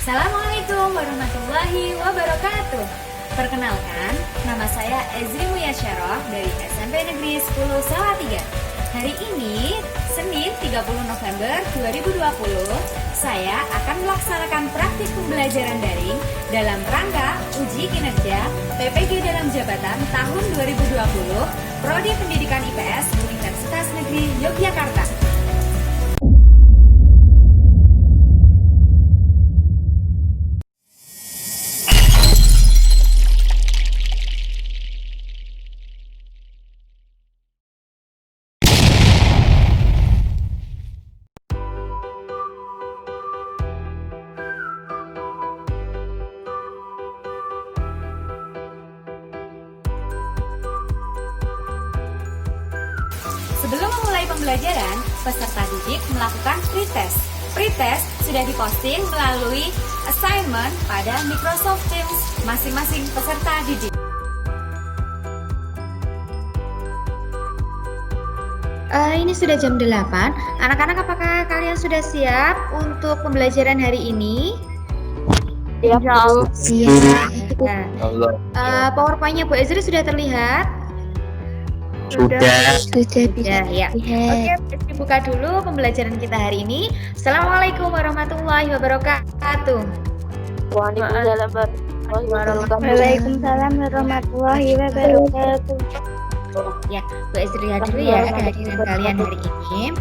Assalamualaikum warahmatullahi wabarakatuh. Perkenalkan, nama saya Ezri Muyasyarah dari SMP Negeri 10 Salatiga. Hari ini, Senin 30 November 2020, saya akan melaksanakan praktik pembelajaran daring dalam rangka uji kinerja PPG dalam jabatan tahun 2020 Prodi Pendidikan IPS Universitas Negeri Yogyakarta. Sebelum memulai pembelajaran, peserta didik melakukan pretest. Pretest sudah diposting melalui assignment pada Microsoft Teams masing-masing peserta didik. Ini sudah jam 8. Anak-anak, apakah kalian sudah siap untuk pembelajaran hari ini? Siap, Bu. Siap. PowerPoint-nya Bu Ezri sudah terlihat? Sudah Ya. Oke, buka dulu pembelajaran kita hari ini. Assalamualaikum warahmatullahi wabarakatuh. Waalaikumsalam warahmatullahi wabarakatuh. Ya, Bu Ezri lihat dulu ya kehadiran kalian hari ini.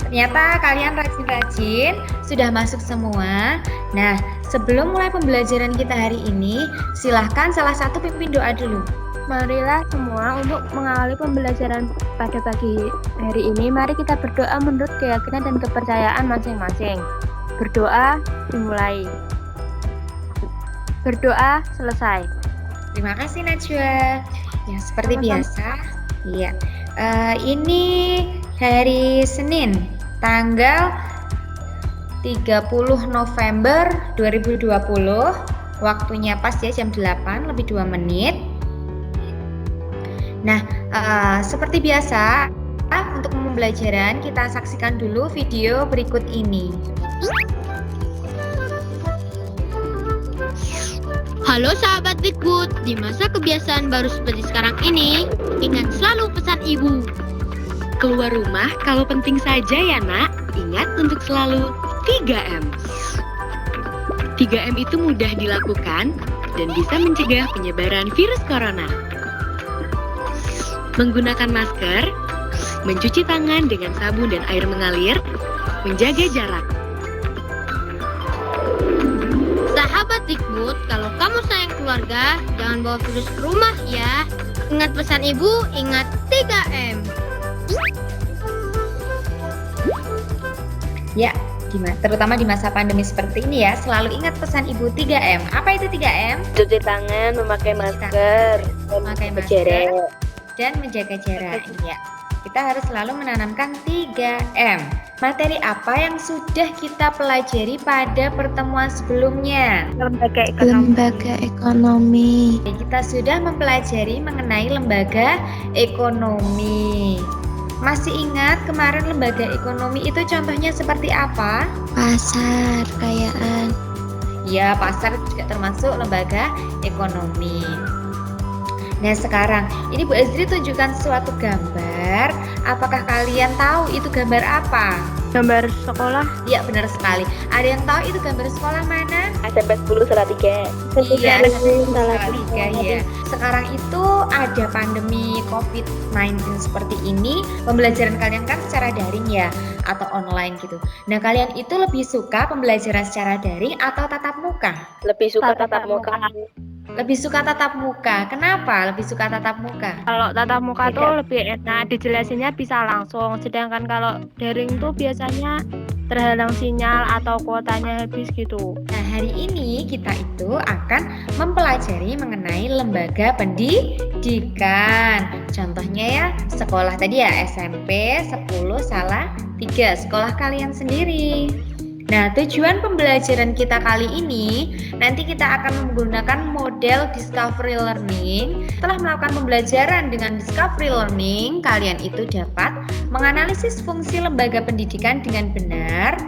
Ternyata kalian rajin-rajin, sudah masuk semua. Nah, sebelum mulai pembelajaran kita hari ini, silahkan salah satu pimpin doa dulu. Marilah semua untuk mengawali pembelajaran pada pagi hari ini. Mari kita berdoa menurut keyakinan dan kepercayaan masing-masing. Berdoa dimulai. Berdoa selesai. Terima kasih Najwa. Ya, seperti biasa. Iya. Ini hari Senin, tanggal 30 November 2020. Waktunya pas ya, jam 8 lebih 2 menit. Nah, seperti biasa, untuk pembelajaran kita saksikan dulu video berikut ini. Halo sahabat Dikbud, di masa kebiasaan baru seperti sekarang ini, ingat selalu pesan ibu. Keluar rumah kalau penting saja ya nak, ingat untuk selalu 3M. 3M itu mudah dilakukan dan bisa mencegah penyebaran virus corona. Menggunakan masker, mencuci tangan dengan sabun dan air mengalir, menjaga jarak. Sahabat Dikbud, kalau kamu sayang keluarga, jangan bawa virus ke rumah ya. Ingat pesan ibu, ingat 3M. Ya, terutama di masa pandemi seperti ini ya, selalu ingat pesan ibu 3M. Apa itu 3M? Cuci tangan, memakai masker, Memakai masker dan menjaga jarak. Ya, kita harus selalu menanamkan 3M. Materi apa yang sudah kita pelajari pada pertemuan sebelumnya? Lembaga ekonomi. Kita sudah mempelajari mengenai lembaga ekonomi. Masih ingat kemarin lembaga ekonomi itu contohnya seperti apa? Pasar, kayaan. Ya, pasar juga termasuk lembaga ekonomi. Nah, sekarang ini Bu Ezri tunjukkan suatu gambar. Apakah kalian tahu itu gambar apa? Gambar sekolah. Iya, benar sekali. Ada yang tahu itu gambar sekolah mana? SMP 10 Salatiga. Iya, Salatiga ya. Sekarang itu ada pandemi COVID-19 seperti ini. Pembelajaran kalian kan secara daring ya, atau online gitu. Nah, kalian itu lebih suka pembelajaran secara daring atau tatap muka? Lebih suka tatap muka. Lebih suka tatap muka. Kenapa lebih suka tatap muka? Kalau tatap muka tuh lebih enak, dijelasinnya bisa langsung. Sedangkan kalau daring tuh biasanya terhalang sinyal atau kuotanya habis gitu. Nah, hari ini kita itu akan mempelajari mengenai lembaga pendidikan. Contohnya ya, sekolah tadi ya, SMP 10 Salatiga, sekolah kalian sendiri. Nah, tujuan pembelajaran kita kali ini, nanti kita akan menggunakan model Discovery Learning. Setelah melakukan pembelajaran dengan Discovery Learning, kalian itu dapat menganalisis fungsi lembaga pendidikan dengan benar,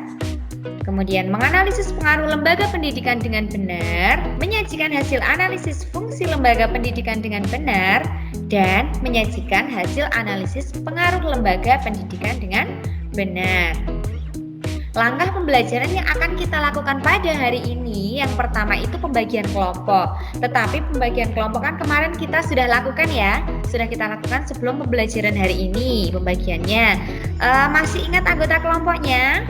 Kemudian menganalisis pengaruh lembaga pendidikan dengan benar, menyajikan hasil analisis fungsi lembaga pendidikan dengan benar, dan menyajikan hasil analisis pengaruh lembaga pendidikan dengan benar. Langkah pembelajaran yang akan kita lakukan pada hari ini, yang pertama itu pembagian kelompok. Tetapi pembagian kelompok kan kemarin kita sudah lakukan ya, sudah kita lakukan sebelum pembelajaran hari ini pembagiannya. Masih ingat anggota kelompoknya?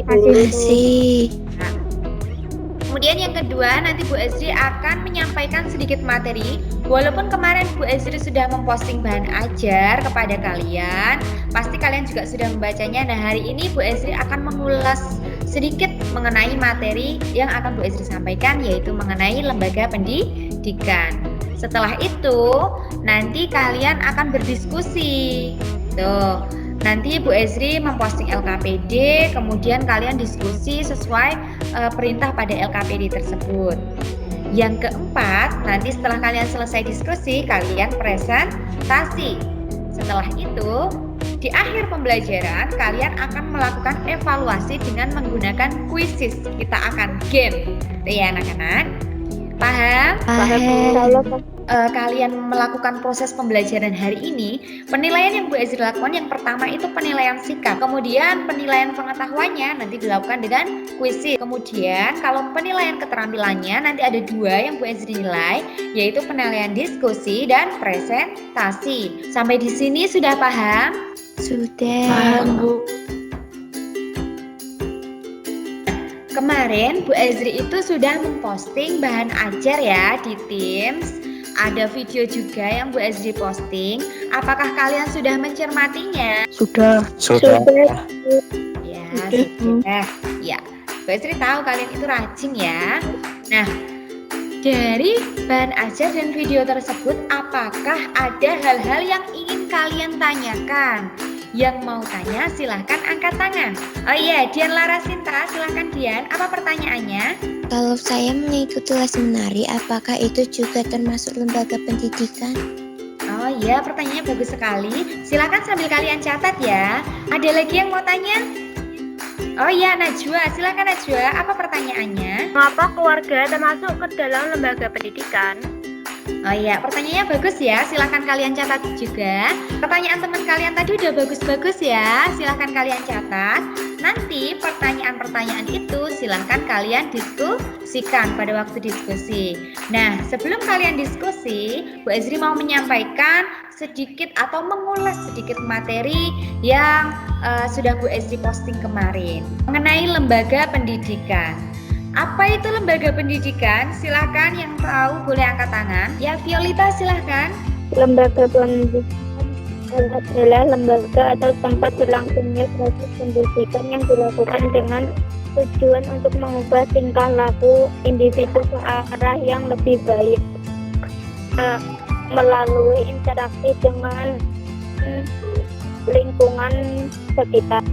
Masih. Kemudian yang kedua, nanti Bu Ezri akan menyampaikan sedikit materi. Walaupun kemarin Bu Ezri sudah memposting bahan ajar kepada kalian, pasti kalian juga sudah membacanya. Nah, hari ini Bu Ezri akan mengulas sedikit mengenai materi yang akan Bu Ezri sampaikan, yaitu mengenai lembaga pendidikan. Setelah itu, nanti kalian akan berdiskusi. Tuh. Nanti Bu Ezri memposting LKPD, kemudian kalian diskusi sesuai perintah pada LKPD tersebut. Yang keempat, nanti setelah kalian selesai diskusi, kalian presentasi. Setelah itu, di akhir pembelajaran, kalian akan melakukan evaluasi dengan menggunakan quizzes. Kita akan game. Tuh ya anak-anak. Paham? Kalian melakukan proses pembelajaran hari ini, penilaian yang Bu Ezri lakukan yang pertama itu penilaian sikap, kemudian penilaian pengetahuannya nanti dilakukan dengan kuisi. Kemudian kalau penilaian keterampilannya nanti ada dua yang Bu Ezri nilai, yaitu penilaian diskusi dan presentasi. Sampai di sini sudah paham? Sudah. Paham, Bu. Kemarin Bu Ezri itu sudah memposting bahan ajar ya di Teams. Ada video juga yang Bu Ezri posting. Apakah kalian sudah mencermatinya? Sudah. Ya, sudah. Ya, Bu Ezri tahu kalian itu rajin ya. Nah, dari bahan ajar dan video tersebut, apakah ada hal-hal yang ingin kalian tanyakan? Yang mau tanya silahkan angkat tangan. Oh iya, Dian Larasinta, silahkan Dian. Apa pertanyaannya? Kalau saya mengikuti les menari, apakah itu juga termasuk lembaga pendidikan? Oh iya, pertanyaannya bagus sekali. Silakan sambil kalian catat ya. Ada lagi yang mau tanya? Oh iya, Najwa. Silakan Najwa. Apa pertanyaannya? Mengapa keluarga termasuk ke dalam lembaga pendidikan? Oh iya, pertanyaannya bagus ya. Silakan kalian catat juga. Pertanyaan teman kalian tadi udah bagus-bagus ya. Silakan kalian catat. Nanti pertanyaan-pertanyaan itu silakan kalian diskusikan pada waktu diskusi. Nah, sebelum kalian diskusi, Bu Ezri mau menyampaikan sedikit atau mengulas sedikit materi yang sudah Bu Ezri posting kemarin mengenai lembaga pendidikan. Apa itu lembaga pendidikan? Silakan yang tahu boleh angkat tangan. Ya, Violita silakan. Lembaga pendidikan adalah lembaga atau tempat berlangsungnya proses pendidikan yang dilakukan dengan tujuan untuk mengubah tingkah laku individu ke arah yang lebih baik melalui interaksi dengan lingkungan sekitar.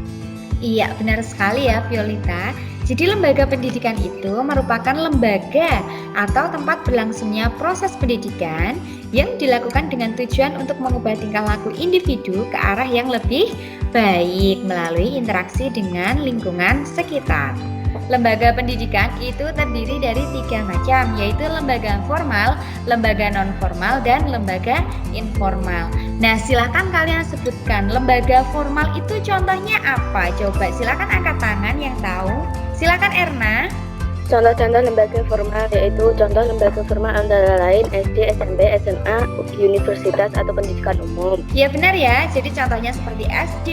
Iya, benar sekali ya Violita. Jadi lembaga pendidikan itu merupakan lembaga atau tempat berlangsungnya proses pendidikan yang dilakukan dengan tujuan untuk mengubah tingkah laku individu ke arah yang lebih baik melalui interaksi dengan lingkungan sekitar. Lembaga pendidikan itu terdiri dari 3 macam, yaitu lembaga formal, lembaga non-formal, dan lembaga informal. Nah, silakan kalian sebutkan lembaga formal itu contohnya apa? Coba silakan angkat tangan yang tahu. Silakan Erna. Contoh-contoh lembaga formal yaitu contoh lembaga formal antara lain SD, SMP, SMA, universitas atau pendidikan umum. Ya benar ya, jadi contohnya seperti SD,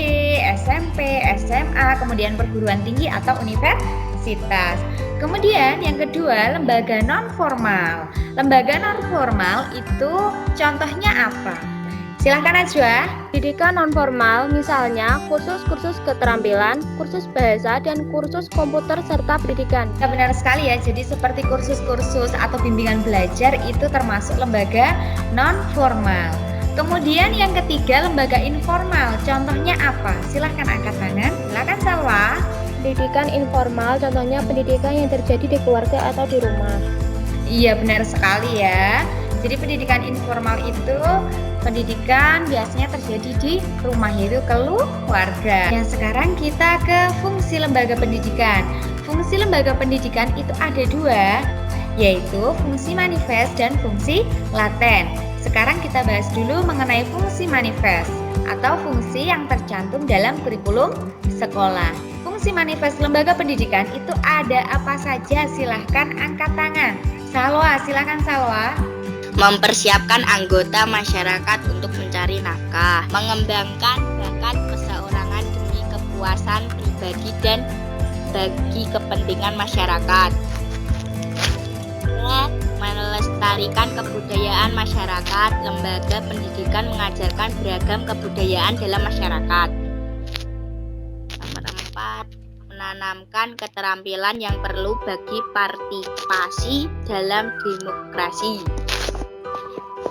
SMP, SMA, kemudian perguruan tinggi atau universitas. Kemudian yang kedua, lembaga non-formal. Lembaga non-formal itu contohnya apa? Silahkan Najwa. Pendidikan non-formal misalnya kursus-kursus keterampilan, kursus bahasa, dan kursus komputer serta pendidikan. Ya, benar sekali ya, jadi seperti kursus-kursus atau bimbingan belajar itu termasuk lembaga non-formal. Kemudian yang ketiga, lembaga informal. Contohnya apa? Silahkan angkat tangan. Silahkan Salwa. Pendidikan informal contohnya pendidikan yang terjadi di keluarga atau di rumah. Iya benar sekali ya. Jadi pendidikan informal itu pendidikan biasanya terjadi di rumah, yaitu keluarga. Yang sekarang kita ke fungsi lembaga pendidikan. Fungsi lembaga pendidikan itu ada dua, yaitu fungsi manifest dan fungsi laten. Sekarang kita bahas dulu mengenai fungsi manifest atau fungsi yang tercantum dalam kurikulum sekolah. Fungsi manifest lembaga pendidikan itu ada apa saja? Silahkan angkat tangan. Salwa, silahkan Salwa. Mempersiapkan anggota masyarakat untuk mencari nafkah, mengembangkan bakat perseorangan demi kepuasan pribadi dan bagi kepentingan masyarakat, melestarikan kebudayaan masyarakat. Lembaga pendidikan mengajarkan beragam kebudayaan dalam masyarakat. Nomor 4, menanamkan keterampilan yang perlu bagi partisipasi dalam demokrasi.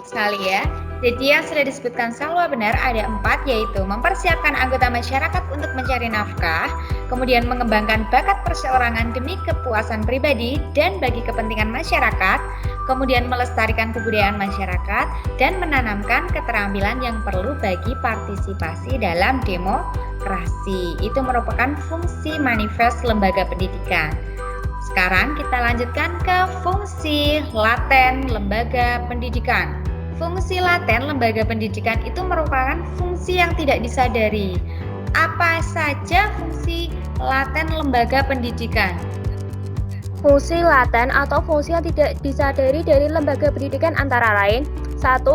Sekali ya. Jadi yang sudah disebutkan Salwa benar, ada 4, yaitu mempersiapkan anggota masyarakat untuk mencari nafkah, kemudian mengembangkan bakat perseorangan demi kepuasan pribadi dan bagi kepentingan masyarakat, kemudian melestarikan kebudayaan masyarakat, dan menanamkan keterampilan yang perlu bagi partisipasi dalam demokrasi. Itu merupakan fungsi manifest lembaga pendidikan. Sekarang kita lanjutkan ke fungsi laten lembaga pendidikan. Fungsi laten lembaga pendidikan itu merupakan fungsi yang tidak disadari. Apa saja fungsi laten lembaga pendidikan? Fungsi laten atau fungsi yang tidak disadari dari lembaga pendidikan antara lain: 1.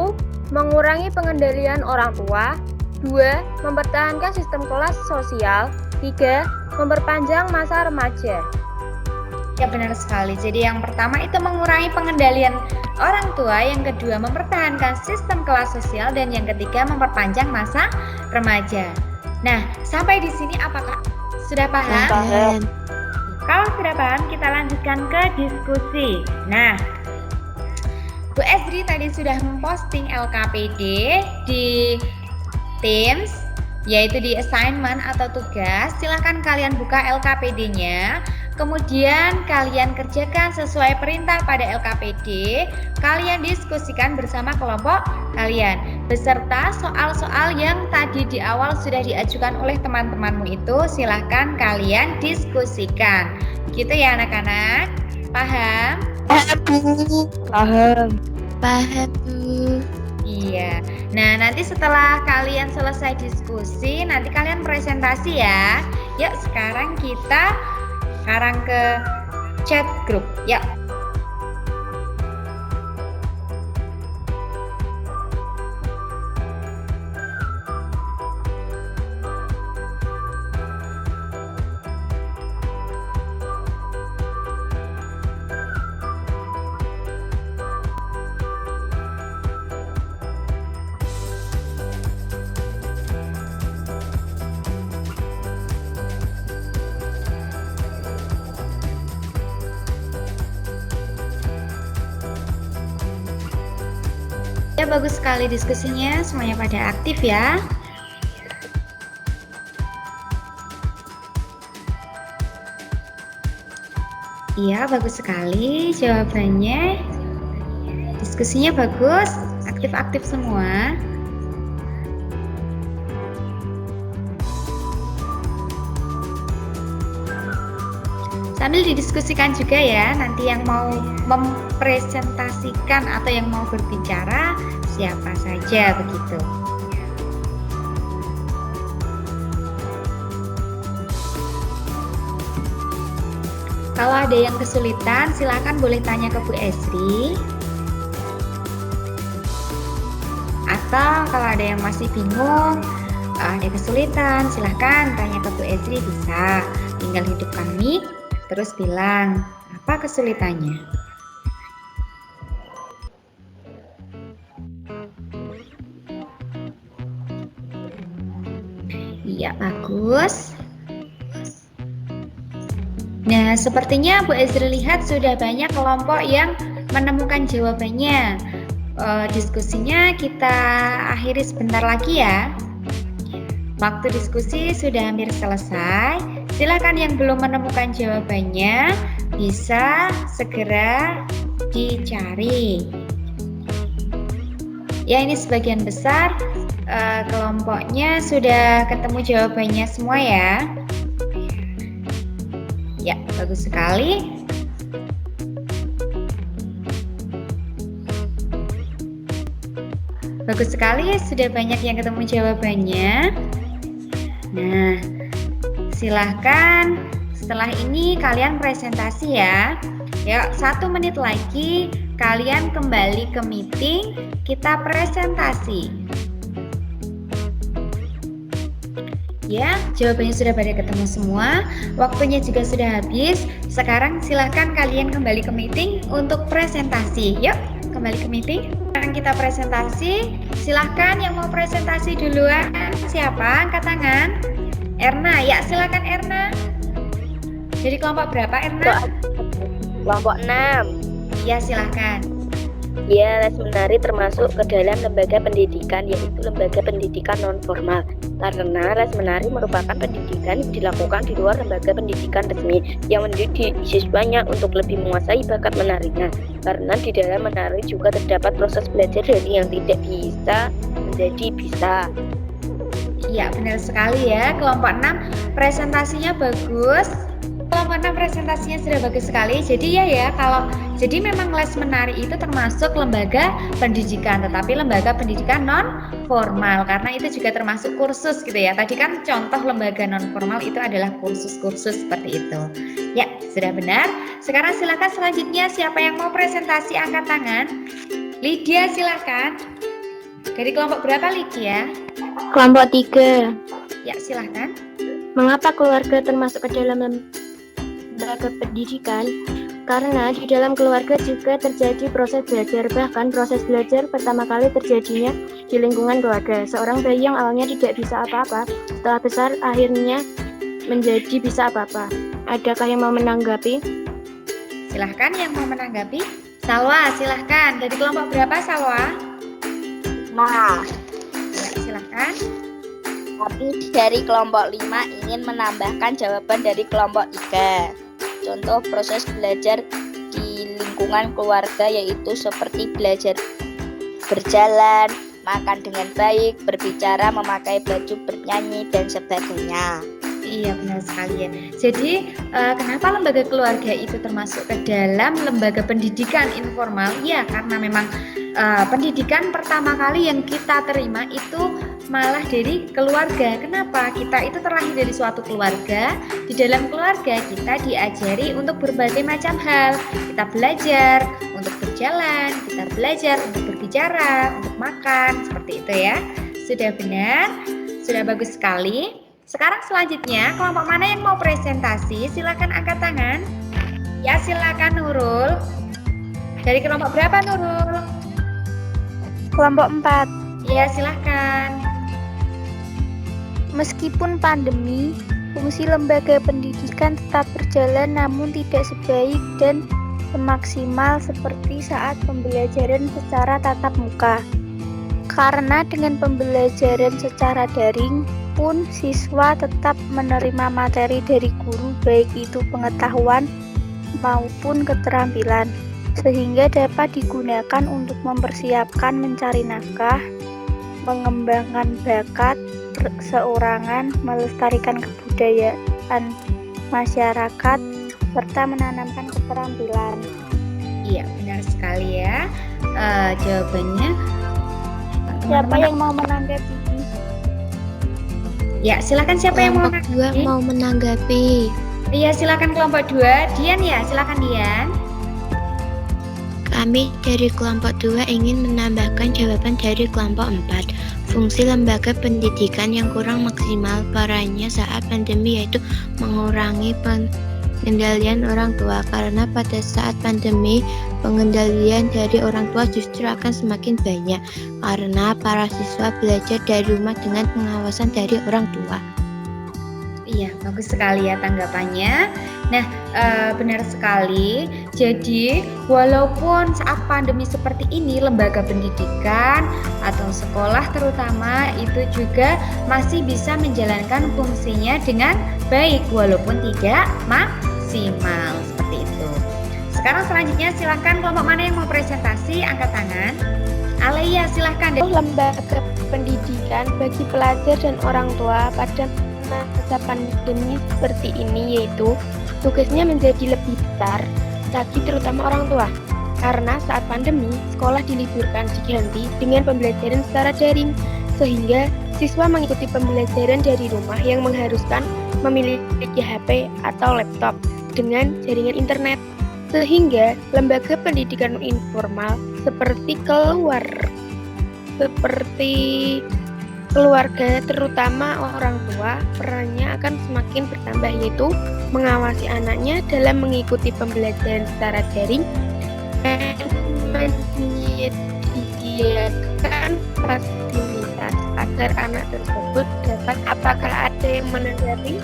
Mengurangi pengendalian orang tua. 2. Mempertahankan sistem kelas sosial. 3. Memperpanjang masa remaja. Ya benar sekali. Jadi yang pertama itu mengurangi pengendalian orang tua, yang kedua mempertahankan sistem kelas sosial, dan yang ketiga memperpanjang masa remaja. Nah, sampai di sini apakah sudah paham? Paham. Kalau sudah paham, kita lanjutkan ke diskusi. Nah, Bu Ezri tadi sudah memposting LKPD di Teams, yaitu di assignment atau tugas. Silahkan kalian buka LKPD-nya, kemudian kalian kerjakan sesuai perintah pada LKPD. Kalian diskusikan bersama kelompok kalian, beserta soal-soal yang tadi di awal sudah diajukan oleh teman-temanmu itu. Silahkan kalian diskusikan. Gitu ya anak-anak? Paham? Paham. Paham, Bu. Iya. Nah, nanti setelah kalian selesai diskusi, nanti kalian presentasi ya. Yuk, sekarang kita sekarang ke chat grup. Yuk. Ya, bagus sekali diskusinya, semuanya pada aktif ya. Iya, bagus sekali jawabannya. Diskusinya bagus, aktif-aktif semua. Sambil didiskusikan juga ya, nanti yang mau mempresentasikan atau yang mau berbicara siapa saja begitu. Kalau ada yang kesulitan, silakan boleh tanya ke Bu Esri. Atau kalau ada yang masih bingung, ada kesulitan, silakan tanya ke Bu Esri, bisa. Tinggal hidupkan mic, terus bilang apa kesulitannya. Iya, bagus. Nah, sepertinya Bu Ezri lihat sudah banyak kelompok yang menemukan jawabannya. Diskusinya kita akhiri sebentar lagi ya. Waktu diskusi sudah hampir selesai. Silakan yang belum menemukan jawabannya bisa segera dicari. Ya, ini sebagian besar kelompoknya sudah ketemu jawabannya semua ya. Ya, bagus sekali. Bagus sekali, sudah banyak yang ketemu jawabannya. Nah, silahkan setelah ini kalian presentasi ya. Yuk, 1 menit lagi kalian kembali ke meeting, kita presentasi. Ya, jawabannya sudah pada ketemu semua. Waktunya juga sudah habis. Sekarang silahkan kalian kembali ke meeting untuk presentasi. Yuk, kembali ke meeting. Sekarang kita presentasi. Silahkan yang mau presentasi duluan. Siapa? Angkat tangan. Erna, ya silakan Erna. Jadi kelompok berapa Erna? Kelompok 6. Ya, silahkan. Ya, les menari termasuk ke dalam lembaga pendidikan, yaitu lembaga pendidikan non-formal. Karena les menari merupakan pendidikan yang dilakukan di luar lembaga pendidikan resmi yang mendidik siswanya untuk lebih menguasai bakat menarinya. Karena di dalam menari juga terdapat proses belajar dari yang tidak bisa menjadi bisa. Iya, benar sekali ya. Kelompok 6 presentasinya bagus. Kelompok 6 presentasinya sudah bagus sekali. Jadi memang les menari itu termasuk lembaga pendidikan, tetapi lembaga pendidikan non formal karena itu juga termasuk kursus gitu ya. Tadi kan contoh lembaga non formal itu adalah kursus-kursus seperti itu. Ya, sudah benar. Sekarang silakan selanjutnya siapa yang mau presentasi angkat tangan. Lydia silakan. Dari kelompok berapa Lydia? Kelompok 3. Ya, silakan. Mengapa keluarga termasuk ke dalam lembaga pendidikan? Karena di dalam keluarga juga terjadi proses belajar, bahkan proses belajar pertama kali terjadinya di lingkungan keluarga. Seorang bayi yang awalnya tidak bisa apa-apa, setelah besar akhirnya menjadi bisa apa-apa. Adakah yang mau menanggapi? Silahkan yang mau menanggapi. Salwa, silahkan. Dari kelompok berapa Salwa? Nah, Ya, silahkan. tapi dari kelompok 5 ingin menambahkan jawaban dari kelompok 3. Contoh proses belajar di lingkungan keluarga yaitu seperti belajar berjalan, makan dengan baik, berbicara, memakai baju, bernyanyi, dan sebagainya. Iya, benar sekali ya. Jadi kenapa lembaga keluarga itu termasuk ke dalam lembaga pendidikan informal? Ya, karena memang pendidikan pertama kali yang kita terima itu malah dari keluarga. Kenapa? Kita itu terlahir dari suatu keluarga. Di dalam keluarga kita diajari untuk berbagai macam hal. Kita belajar untuk berjalan, kita belajar untuk berbicara, untuk makan, seperti itu ya. Sudah benar, sudah bagus sekali. Sekarang selanjutnya, kelompok mana yang mau presentasi? Silakan angkat tangan. Ya, silakan Nurul. Dari kelompok berapa Nurul? Kelompok 4. Ya, silakan. Meskipun pandemi, fungsi lembaga pendidikan tetap berjalan namun tidak sebaik dan semaksimal seperti saat pembelajaran secara tatap muka. Karena dengan pembelajaran secara daring pun siswa tetap menerima materi dari guru baik itu pengetahuan maupun keterampilan sehingga dapat digunakan untuk mempersiapkan mencari nafkah, mengembangkan bakat seorangan, melestarikan kebudayaan masyarakat, serta menanamkan keterampilan. Iya, benar sekali ya. Jawabannya. Siapa yang mau menanggapi? Ya, silakan siapa yang mau Kelompok 2 menanggapi? mau menanggapi. Iya, silakan kelompok 2. Dian ya, silakan Dian. Kami dari kelompok 2 ingin menambahkan jawaban dari kelompok 4. Fungsi lembaga pendidikan yang kurang maksimal perannya saat pandemi yaitu mengurangi pengendalian orang tua, karena pada saat pandemi pengendalian dari orang tua justru akan semakin banyak karena para siswa belajar dari rumah dengan pengawasan dari orang tua. Iya, bagus sekali ya tanggapannya. Nah, benar sekali. Jadi, walaupun saat pandemi seperti ini, lembaga pendidikan atau sekolah terutama itu juga masih bisa menjalankan fungsinya dengan baik, walaupun tidak maksimal seperti itu. Sekarang selanjutnya silakan kelompok mana yang mau presentasi, angkat tangan. Alea, silahkan. Lembaga pendidikan bagi pelajar dan orang tua pada masa pandemi seperti ini, yaitu tugasnya menjadi lebih besar bagi terutama orang tua. Karena saat pandemi, sekolah diliburkan diganti dengan pembelajaran secara daring, sehingga siswa mengikuti pembelajaran dari rumah yang mengharuskan memiliki HP atau laptop dengan jaringan internet. Sehingga lembaga pendidikan informal seperti keluarga, terutama orang tua, perannya akan semakin bertambah, yaitu mengawasi anaknya dalam mengikuti pembelajaran secara daring dan menyediakan fasilitas agar anak tersebut dapat. Apakah ada yang menanggapi?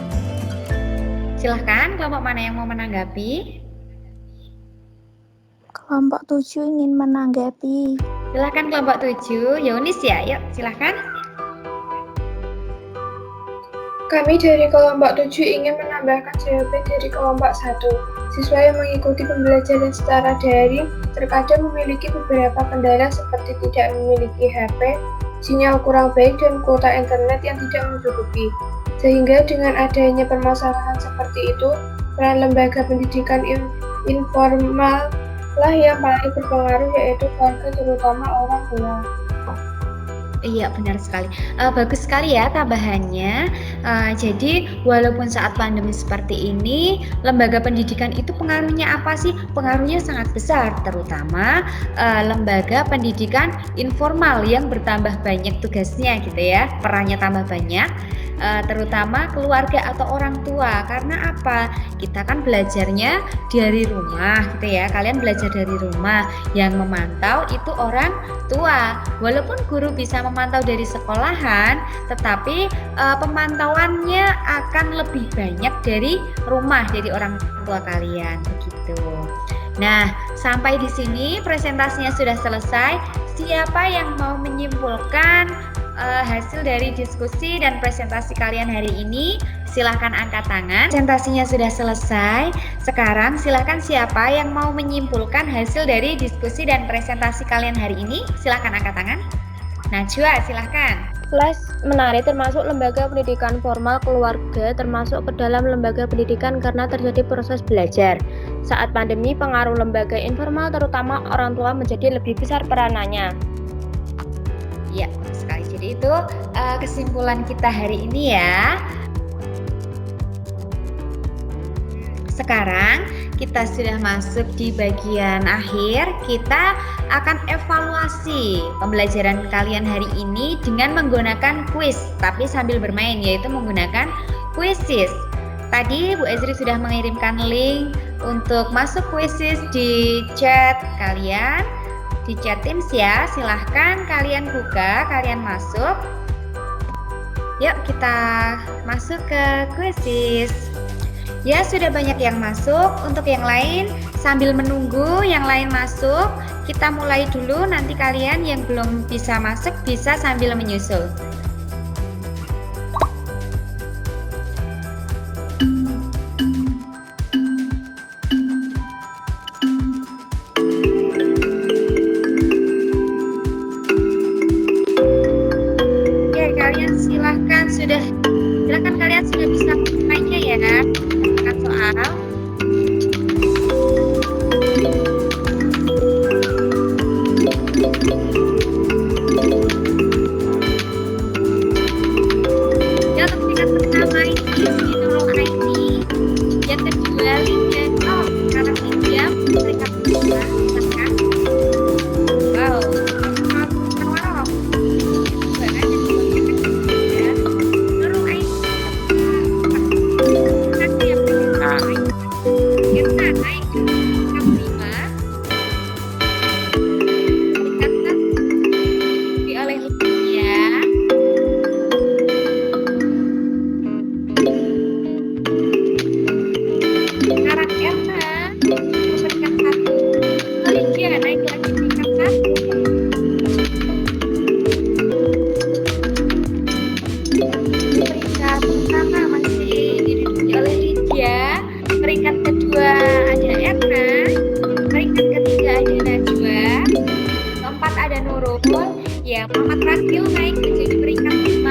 Silahkan, kelompok mana yang mau menanggapi? Kelompok 7 ingin menanggapi. Silahkan kelompok 7, Yonis ya, yuk silahkan. Kami dari kelompok 7 ingin menambahkan jawaban dari kelompok 1. Siswa yang mengikuti pembelajaran secara daring terkadang memiliki beberapa kendala seperti tidak memiliki HP, sinyal kurang baik, dan kuota internet yang tidak mencukupi. Sehingga dengan adanya permasalahan seperti itu, peran lembaga pendidikan informal lah yang paling berpengaruh, yaitu keluarga, terutama orang tua. Iya, benar sekali. Bagus sekali ya tambahannya. Jadi walaupun saat pandemi seperti ini, lembaga pendidikan itu pengaruhnya apa sih? Pengaruhnya sangat besar, terutama lembaga pendidikan informal yang bertambah banyak tugasnya gitu ya, perannya tambah banyak. Terutama keluarga atau orang tua. Karena apa? Kita kan belajarnya dari rumah gitu ya. Kalian belajar dari rumah, yang memantau itu orang tua. Walaupun guru bisa memantau dari sekolahan, tetapi pemantauannya akan lebih banyak dari rumah, dari orang tua kalian begitu. Nah, sampai di sini presentasinya sudah selesai. Siapa yang mau menyimpulkan hasil dari diskusi dan presentasi kalian hari ini? Silahkan angkat tangan. Presentasinya sudah selesai. Sekarang silahkan siapa yang mau menyimpulkan hasil dari diskusi dan presentasi kalian hari ini? Silahkan angkat tangan. Najwa, silahkan. Les menarik, termasuk lembaga pendidikan formal keluarga termasuk ke dalam lembaga pendidikan karena terjadi proses belajar. Saat pandemi, pengaruh lembaga informal terutama orang tua menjadi lebih besar peranannya. Ya, sekali. Jadi itu kesimpulan kita hari ini ya. Sekarang kita sudah masuk di bagian akhir. Kita akan evaluasi pembelajaran kalian hari ini dengan menggunakan kuis, tapi sambil bermain, yaitu menggunakan Quizizz. Tadi Bu Ezri sudah mengirimkan link untuk masuk Quizizz di chat kalian, di chat Teams ya. Silahkan kalian buka, kalian masuk. Yuk kita masuk ke Quizizz. Ya, sudah banyak yang masuk. Untuk yang lain, sambil menunggu yang lain masuk, kita mulai dulu. Nanti kalian yang belum bisa masuk bisa sambil menyusul. Oke, kalian silahkan kalian sudah bisa mulainya ya. Soal ya, untuk tingkat pertama ini Nurul Aini, yang kedua Linda karena pinjam peringkat kedua silahkan. Wow, Nurul Aini kita naik ke peringkat 5, peringkat oleh ya. Sekarang Erna peringkat 1. ya. Muhammad Ragil naik menjadi peringkat 5.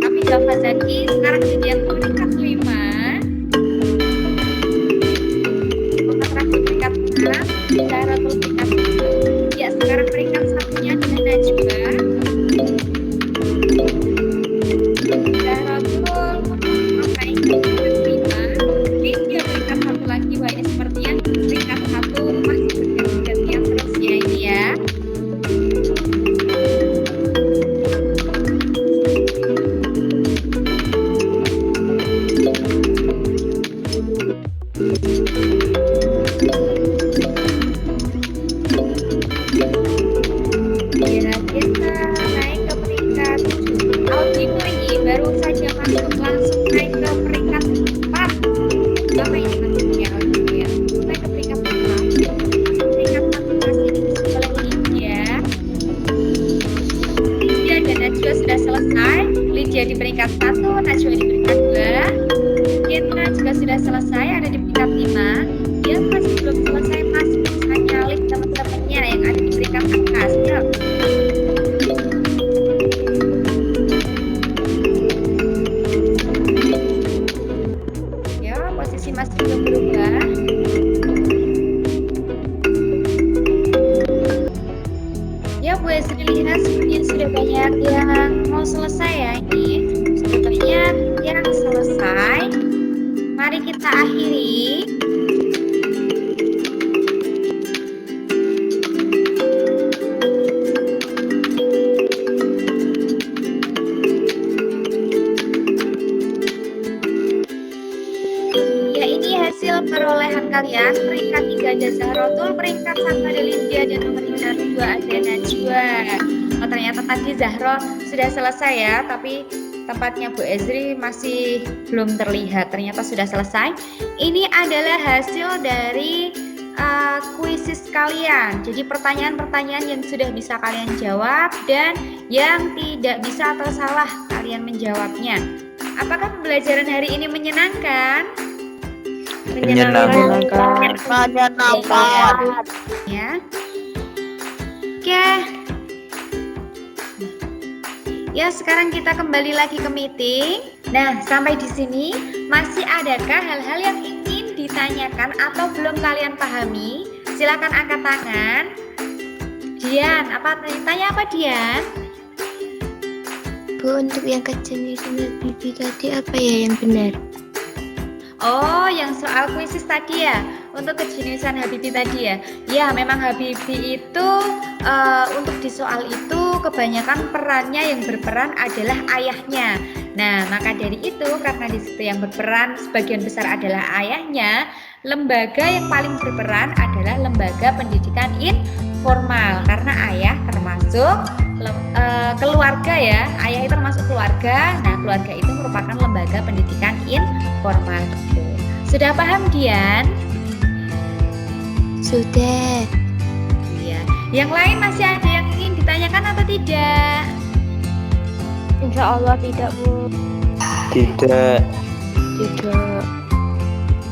Tapi Java Zaki sekarang jadi yang peringkat 5. Muhammad Ragil peringkat 6. Zahra peringkat 1. Ya, sekarang peringkat 1-nya dengan Najwa. Zahra naik ke peringkat 5. Dia peringkat 1 lagi. Wah, ini sepertinya peringkat 1 masih berganti-gantian terus ya ini ya. Kita naik ke peringkat 7. Audi lagi baru saja masuk, langsung naik ke peringkat 4. Lama ini masuknya Audi ya. Naik ke peringkat 4. Peringkat 1 masih diisi oleh Lydia. Lydia dan Najwa sudah selesai. Lydia di peringkat 1, Najwa di peringkat 2. Kita juga sudah selesai, ada di peringkat 5. Dia masih belum selesai, masih bisa nyalip teman-temannya yang ada di peringkat atas. Ya, posisi masih belum berubah. Ya, Bu Esri lihat sepertinya sudah banyak yang mau selesai ya ini. Sudah banyak yang selesai. Mari kita akhiri. Ya, ini hasil perolehan kalian. Peringkat 3 ada Zahrotul, peringkat 1 ada Lydia, dan peringkat 2 ada Najwa. Oh, ternyata tadi Zahro sudah selesai ya, tapi tempatnya Bu Ezri masih belum terlihat. Ternyata sudah selesai. Ini adalah hasil dari kuisis kalian. Jadi pertanyaan-pertanyaan yang sudah bisa kalian jawab dan yang tidak bisa atau salah kalian menjawabnya. Apakah pembelajaran hari ini menyenangkan? Menyenangkan. Ya. Oke. Ya, sekarang kita kembali lagi ke meeting. Nah, sampai di sini masih adakah hal-hal yang ingin ditanyakan atau belum kalian pahami? Silakan angkat tangan. Dian, tanya apa Dian? Bu, untuk yang kejeniusan Habibie tadi apa ya yang benar? Oh, yang soal kuisis tadi ya, untuk kejeniusan Habibie tadi ya. Ya, memang Habibie itu untuk di soal itu kebanyakan perannya yang berperan adalah ayahnya. Nah, maka dari itu karena di situ yang berperan sebagian besar adalah ayahnya, lembaga yang paling berperan adalah lembaga pendidikan informal karena ayah termasuk keluarga ya. Ayah itu termasuk keluarga. Nah, keluarga itu merupakan lembaga pendidikan informal. Sudah paham Dian? Sudah. Iya. Yang lain masih ada yang ingin ditanyakan atau tidak? Insya Allah tidak, Bu. Tidak. Tidak.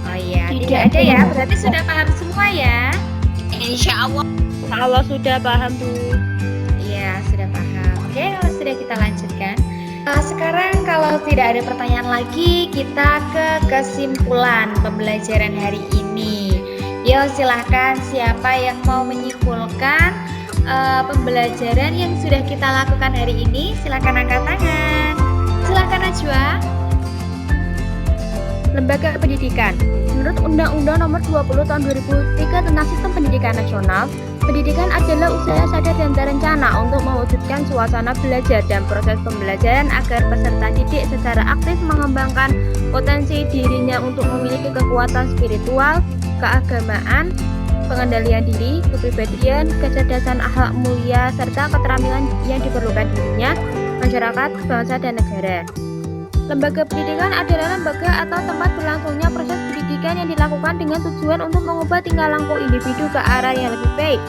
Oh iya, tidak ada ya. Berarti sudah paham semua ya? Insya Allah. Allah sudah paham, Bu. Iya, sudah paham. Oke, kalau sudah kita lanjutkan. Sekarang kalau tidak ada pertanyaan lagi, kita ke kesimpulan pembelajaran hari ini. Yo, silahkan siapa yang mau menyimpulkan pembelajaran yang sudah kita lakukan hari ini, silahkan angkat tangan. Silahkan Najwa. Lembaga pendidikan. Menurut Undang-Undang Nomor 20 Tahun 2003 tentang Sistem Pendidikan Nasional, pendidikan adalah usaha sadar dan terencana untuk mewujudkan suasana belajar dan proses pembelajaran agar peserta didik secara aktif mengembangkan potensi dirinya untuk memiliki kekuatan spiritual, keagamaan, pengendalian diri, kepribadian, kecerdasan akhlak mulia, serta keterampilan yang diperlukan dirinya, masyarakat, bangsa, dan negara. Lembaga pendidikan adalah lembaga atau tempat berlangsungnya proses pendidikan yang dilakukan dengan tujuan untuk mengubah tingkah laku individu ke arah yang lebih baik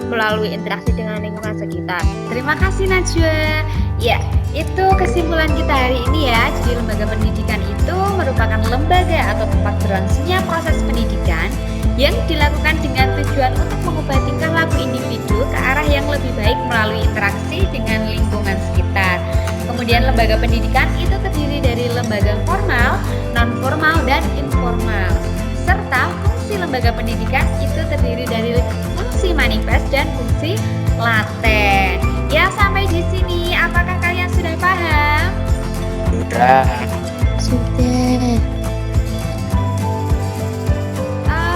melalui interaksi dengan lingkungan sekitar. Terima kasih Najwa. Ya, itu kesimpulan kita hari ini ya. Jadi lembaga pendidikan itu merupakan lembaga atau tempat berlangsungnya proses pendidikan yang dilakukan dengan tujuan bertujuan untuk mengubah tingkah laku individu ke arah yang lebih baik melalui interaksi dengan lingkungan sekitar. Kemudian lembaga pendidikan itu terdiri dari lembaga formal, non-formal, dan informal. Serta fungsi lembaga pendidikan itu terdiri dari fungsi manifest dan fungsi laten. Ya, sampai di sini apakah kalian sudah paham? Sudah. Sudah.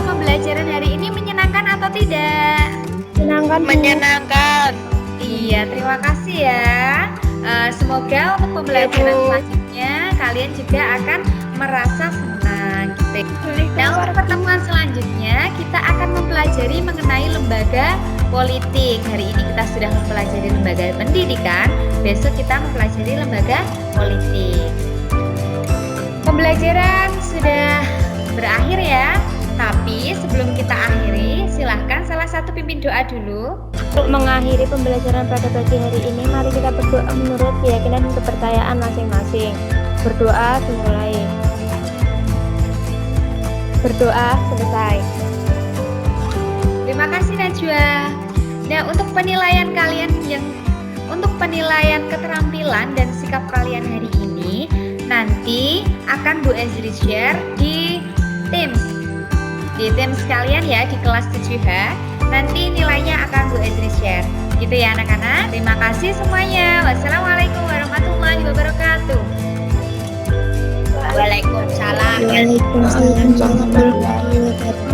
Pembelajaran hari ini menyenangkan atau tidak? Menyenangkan. Iya, terima kasih ya. Semoga untuk pembelajaran selanjutnya kalian juga akan merasa senang gitu. Nah, untuk pertemuan selanjutnya kita akan mempelajari mengenai lembaga politik. Hari ini kita sudah mempelajari lembaga pendidikan, besok kita mempelajari lembaga politik. Pembelajaran sudah berakhir ya. Tapi sebelum kita akhiri, silahkan salah satu pimpin doa dulu. Untuk mengakhiri pembelajaran pada pagi hari ini, mari kita berdoa menurut keyakinan dan kepercayaan masing-masing. Berdoa dimulai. Berdoa selesai. Terima kasih Najwa. Nah, untuk penilaian keterampilan dan sikap kalian hari ini nanti akan Bu Ezri share di Teams kalian ya, di kelas 7H. Nanti nilainya akan Bu Ezri share. Gitu ya anak-anak. Terima kasih semuanya. Wassalamualaikum warahmatullahi wabarakatuh. Waalaikumsalam. Waalaikumsalam warahmatullahi wabarakatuh.